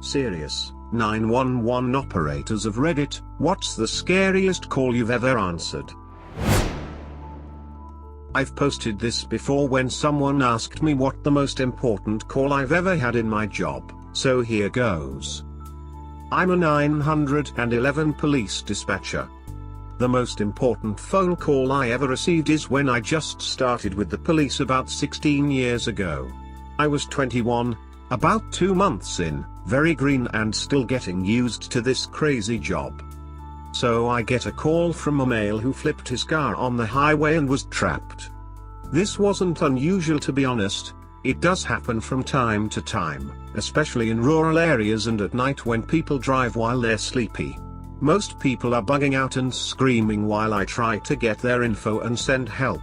Serious, 911 operators of Reddit, what's the scariest call you've ever answered? I've posted this before when someone asked me what the most important call I've ever had in my job, so here goes. I'm a 911 police dispatcher. The most important phone call I ever received is when I just started with the police about 16 years ago. I was 21, about 2 months in, very green and still getting used to this crazy job. So I get a call from a male who flipped his car on the highway and was trapped. This wasn't unusual, to be honest. It does happen from time to time, especially in rural areas and at night when people drive while they're sleepy. Most people are bugging out and screaming while I try to get their info and send help.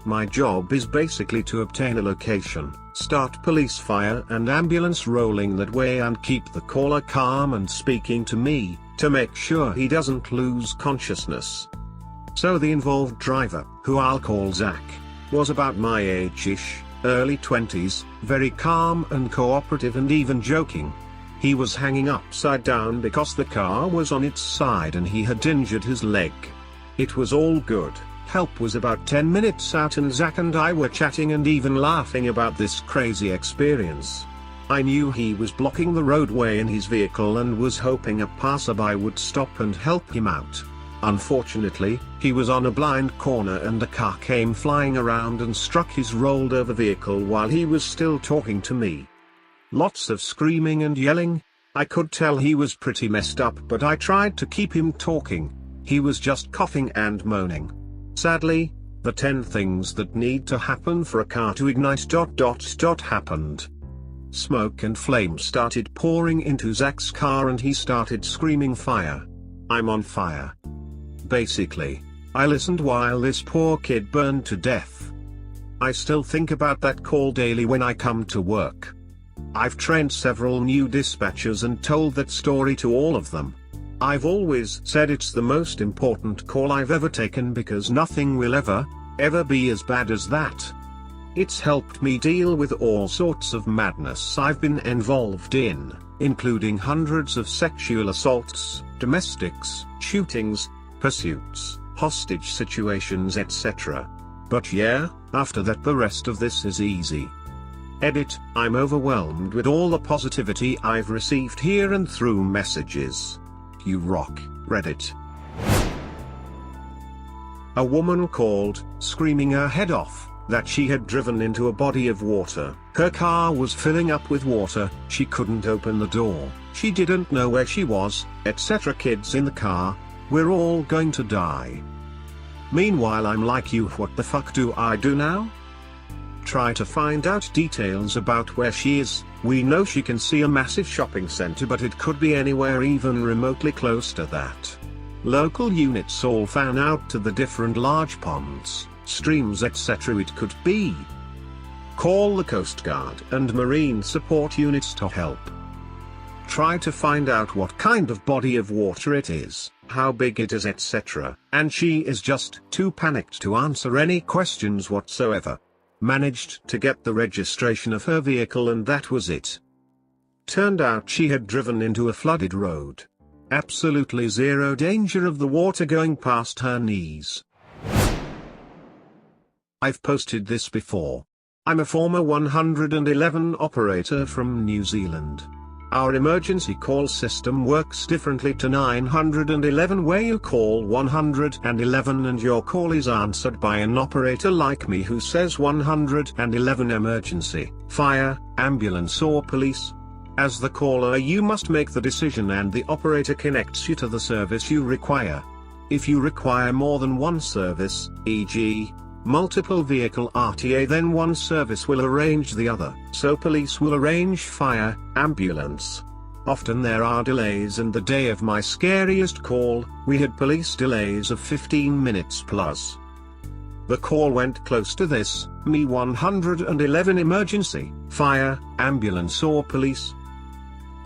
My job is basically to obtain a location, start police, fire and ambulance rolling that way, and keep the caller calm and speaking to me, to make sure he doesn't lose consciousness. So the involved driver, who I'll call Zach, was about my age-ish, early 20s, very calm and cooperative and even joking. He was hanging upside down because the car was on its side and he had injured his leg. It was all good. Help was about 10 minutes out and Zach and I were chatting and even laughing about this crazy experience. I knew he was blocking the roadway in his vehicle and was hoping a passerby would stop and help him out. Unfortunately, he was on a blind corner and a car came flying around and struck his rolled over vehicle while he was still talking to me. Lots of screaming and yelling. I could tell he was pretty messed up, but I tried to keep him talking. He was just coughing and moaning. Sadly, the 10 things that need to happen for a car to ignite happened. Smoke and flame started pouring into Zach's car and he started screaming, "Fire! I'm on fire!" Basically, I listened while this poor kid burned to death. I still think about that call daily when I come to work. I've trained several new dispatchers and told that story to all of them. I've always said it's the most important call I've ever taken because nothing will ever be as bad as that. It's helped me deal with all sorts of madness I've been involved in, including hundreds of sexual assaults, domestics, shootings, pursuits, hostage situations, etc. But yeah, after that the rest of this is easy. Edit, I'm overwhelmed with all the positivity I've received here and through messages. You rock, Reddit. A woman called, screaming her head off, that she had driven into a body of water. Her car was filling up with water, she couldn't open the door, she didn't know where she was, etc. Kids in the car, we're all going to die. Meanwhile I'm like, you, what the fuck do I do now? Try to find out details about where she is. We know she can see a massive shopping center, but it could be anywhere even remotely close to that. Local units all fan out to the different large ponds, streams, etc. it could be. Call the Coast Guard and Marine support units to help. Try to find out what kind of body of water it is, how big it is, etc. And she is just too panicked to answer any questions whatsoever. Managed to get the registration of her vehicle and that was it. Turned out she had driven into a flooded road. Absolutely zero danger of the water going past her knees. I've posted this before. I'm a former 111 operator from New Zealand. Our emergency call system works differently to 911, where you call 111 and your call is answered by an operator like me who says 111 emergency, fire, ambulance or police. As the caller you must make the decision and the operator connects you to the service you require. If you require more than one service, e.g., multiple vehicle RTA, then one service will arrange the other, so police will arrange fire, ambulance. Often there are delays, and the day of my scariest call, we had police delays of 15 minutes plus. The call went close to this, me 111 emergency, fire, ambulance or police.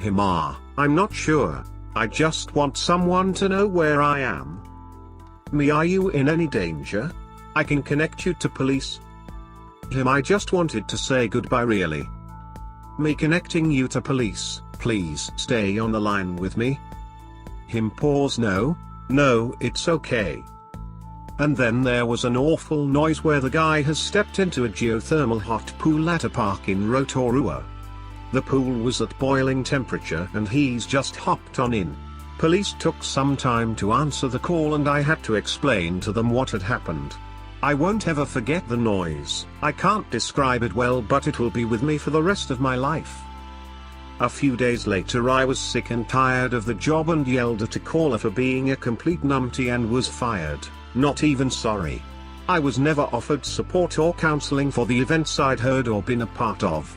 I'm not sure, I just want someone to know where I am. Me, are you in any danger? I can connect you to police. I just wanted to say goodbye really. Me connecting you to police, please stay on the line with me. Him pause. No, it's okay. And then there was an awful noise where the guy has stepped into a geothermal hot pool at a park in Rotorua. The pool was at boiling temperature and he's just hopped on in. Police took some time to answer the call and I had to explain to them what had happened. I won't ever forget the noise. I can't describe it well, but it will be with me for the rest of my life. A few days later I was sick and tired of the job and yelled at a caller for being a complete numpty and was fired, not even sorry. I was never offered support or counseling for the events I'd heard or been a part of.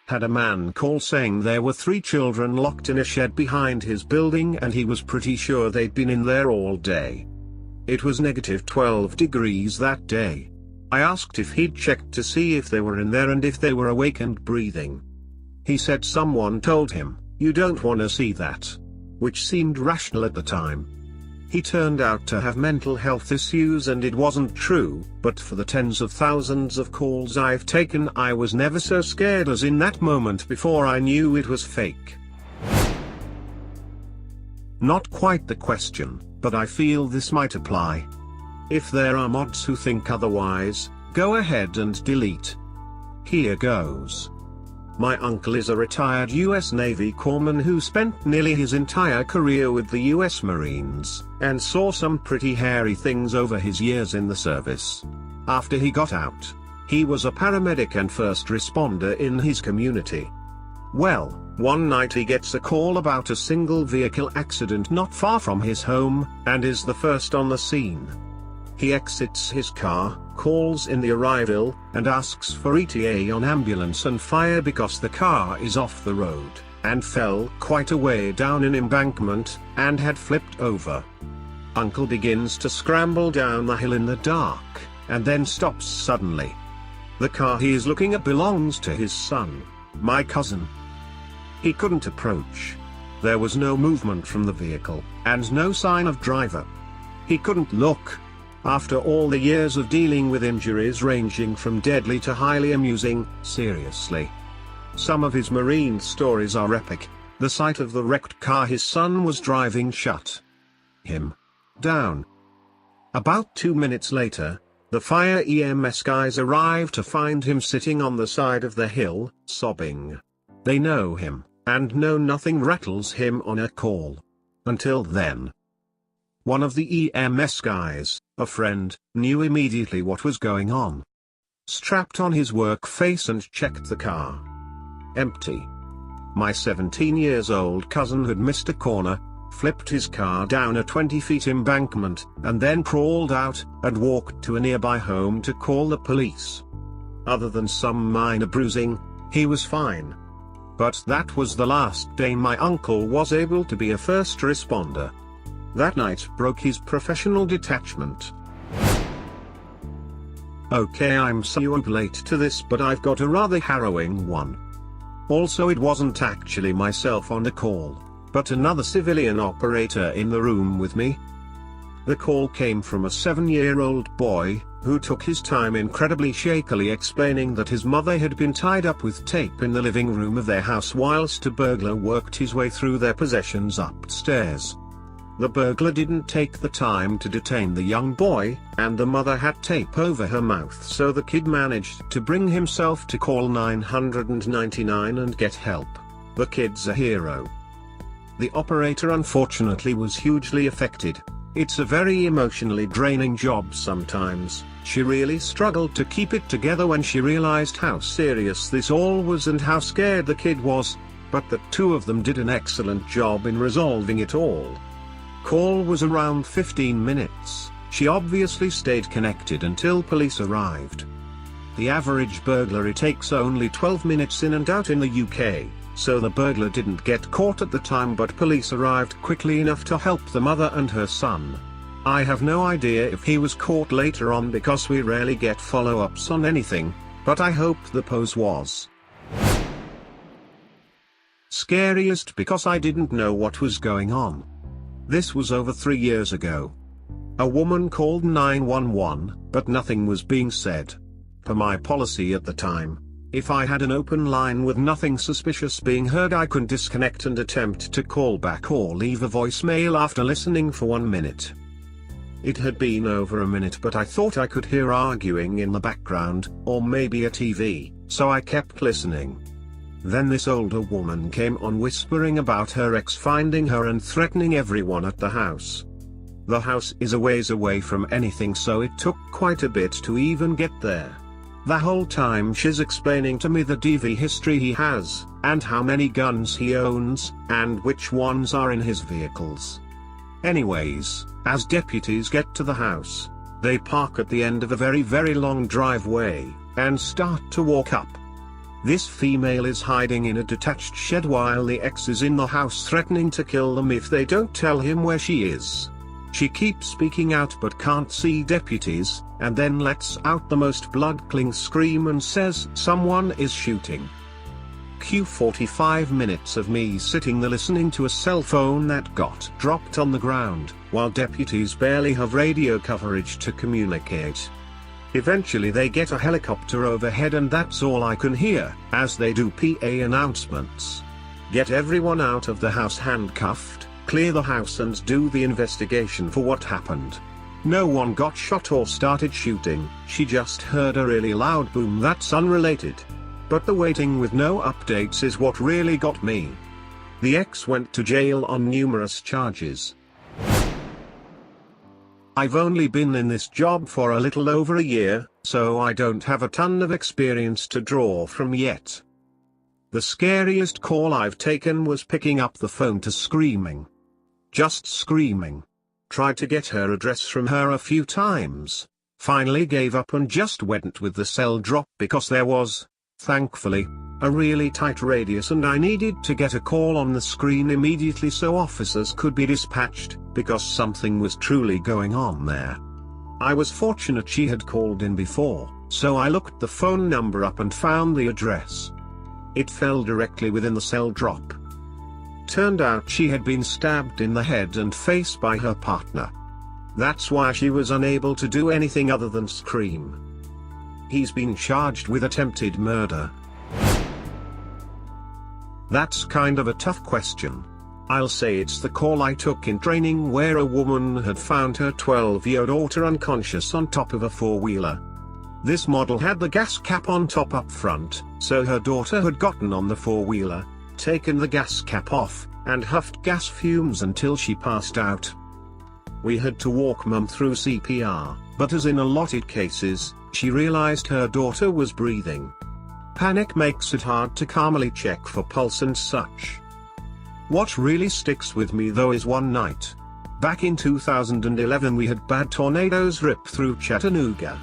Had a man call saying there were 3 children locked in a shed behind his building and he was pretty sure they'd been in there all day. It was -12 degrees that day. I asked if he'd checked to see if they were in there and if they were awake and breathing. He said someone told him, "You don't want to see that," which seemed rational at the time. He turned out to have mental health issues and it wasn't true, but for the tens of thousands of calls I've taken I was never so scared as in that moment before I knew it was fake. Not quite the question, but I feel this might apply. If there are mods who think otherwise, go ahead and delete. Here goes. My uncle is a retired US Navy corpsman who spent nearly his entire career with the US Marines, and saw some pretty hairy things over his years in the service. After he got out, he was a paramedic and first responder in his community. Well, one night he gets a call about a single vehicle accident not far from his home, and is the first on the scene. He exits his car, calls in the arrival, and asks for ETA on ambulance and fire because the car is off the road, and fell quite a way down an embankment, and had flipped over. Uncle begins to scramble down the hill in the dark, and then stops suddenly. The car he is looking at belongs to his son, my cousin. He couldn't approach. There was no movement from the vehicle, and no sign of driver. He couldn't look. After all the years of dealing with injuries ranging from deadly to highly amusing, seriously. Some of his Marine stories are epic. The sight of the wrecked car his son was driving shut him down. About 2 minutes later, the fire EMS guys arrive to find him sitting on the side of the hill, sobbing. They know him, and know nothing rattles him on a call. Until then. One of the EMS guys, a friend, knew immediately what was going on. Strapped on his work face and checked the car. Empty. My 17-year-old cousin had missed a corner, flipped his car down a 20-foot embankment, and then crawled out, and walked to a nearby home to call the police. Other than some minor bruising, he was fine. But that was the last day my uncle was able to be a first responder. That night broke his professional detachment. Okay, I'm so late to this, but I've got a rather harrowing one. Also, it wasn't actually myself on the call, but another civilian operator in the room with me. The call came from a 7-year-old boy, who took his time incredibly shakily explaining that his mother had been tied up with tape in the living room of their house whilst a burglar worked his way through their possessions upstairs. The burglar didn't take the time to detain the young boy, and the mother had tape over her mouth, so the kid managed to bring himself to call 999 and get help. The kid's a hero. The operator unfortunately was hugely affected. It's a very emotionally draining job sometimes. She really struggled to keep it together when she realized how serious this all was and how scared the kid was, but the two of them did an excellent job in resolving it all. Call was around 15 minutes. She obviously stayed connected until police arrived. The average burglary takes only 12 minutes in and out in the UK, so the burglar didn't get caught at the time, but police arrived quickly enough to help the mother and her son. I have no idea if he was caught later on because we rarely get follow-ups on anything, but I hope the pose was. Scariest because I didn't know what was going on. This was over 3 years ago. A woman called 911, but nothing was being said. Per my policy at the time, If I had an open line with nothing suspicious being heard, I could disconnect and attempt to call back or leave a voicemail after listening for 1 minute. It had been over a minute, but I thought I could hear arguing in the background, or maybe a TV, so I kept listening. Then this older woman came on whispering about her ex finding her and threatening everyone at the house. The house is a ways away from anything, so it took quite a bit to even get there. The whole time she's explaining to me the DV history he has, and how many guns he owns, and which ones are in his vehicles. Anyways, as deputies get to the house, they park at the end of a very long driveway, and start to walk up. This female is hiding in a detached shed while the ex is in the house threatening to kill them if they don't tell him where she is. She keeps speaking out but can't see deputies, and then lets out the most blood-curdling scream and says someone is shooting. Cue 45 minutes of me sitting there listening to a cell phone that got dropped on the ground, while deputies barely have radio coverage to communicate. Eventually they get a helicopter overhead and that's all I can hear, as they do PA announcements. Get everyone out of the house handcuffed, clear the house and do the investigation for what happened. No one got shot or started shooting, she just heard a really loud boom that's unrelated. But the waiting with no updates is what really got me. The ex went to jail on numerous charges. I've only been in this job for a little over a year, so I don't have a ton of experience to draw from yet. The scariest call I've taken was picking up the phone to screaming. Just screaming. Tried to get her address from her a few times. Finally gave up and just went with the cell drop because there was, thankfully, a really tight radius and I needed to get a call on the screen immediately so officers could be dispatched, because something was truly going on there. I was fortunate she had called in before, so I looked the phone number up and found the address. It fell directly within the cell drop. Turned out she had been stabbed in the head and face by her partner. That's why she was unable to do anything other than scream. He's been charged with attempted murder. That's kind of a tough question. I'll say it's the call I took in training where a woman had found her 12-year-old daughter unconscious on top of a four-wheeler. This model had the gas cap on top up front, so her daughter had gotten on the four-wheeler, taken the gas cap off, and huffed gas fumes until she passed out. We had to walk Mum through CPR, but as in allotted cases, she realized her daughter was breathing. Panic makes it hard to calmly check for pulse and such. What really sticks with me though is one night. Back in 2011 we had bad tornadoes rip through Chattanooga.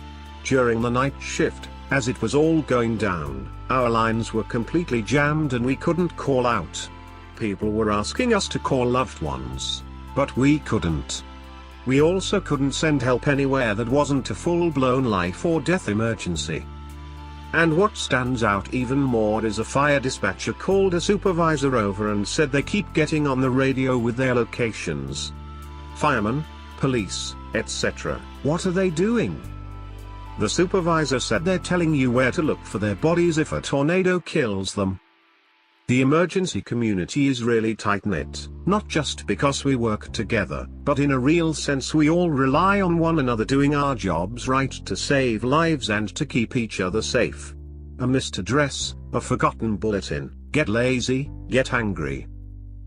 During the night shift, as it was all going down, our lines were completely jammed and we couldn't call out. People were asking us to call loved ones, but we couldn't. We also couldn't send help anywhere that wasn't a full-blown life or death emergency. And what stands out even more is a fire dispatcher called a supervisor over and said they keep getting on the radio with their locations. Firemen, police, etc. What are they doing? The supervisor said they're telling you where to look for their bodies if a tornado kills them. The emergency community is really tight-knit, not just because we work together, but in a real sense we all rely on one another doing our jobs right to save lives and to keep each other safe. A missed address, a forgotten bulletin, get lazy, get angry.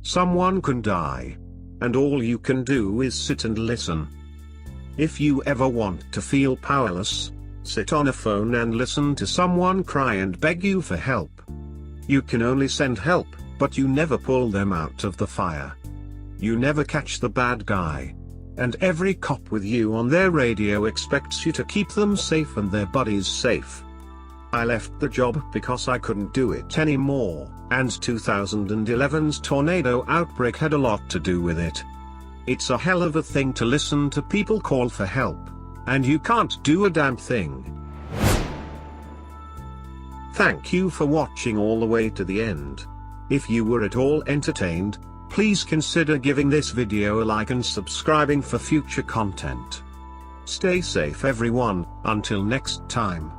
Someone can die. And all you can do is sit and listen. If you ever want to feel powerless, sit on a phone and listen to someone cry and beg you for help. You can only send help, but you never pull them out of the fire. You never catch the bad guy. And every cop with you on their radio expects you to keep them safe and their buddies safe. I left the job because I couldn't do it anymore, and 2011's tornado outbreak had a lot to do with it. It's a hell of a thing to listen to people call for help, and you can't do a damn thing. Thank you for watching all the way to the end. If you were at all entertained, please consider giving this video a like and subscribing for future content. Stay safe everyone, until next time.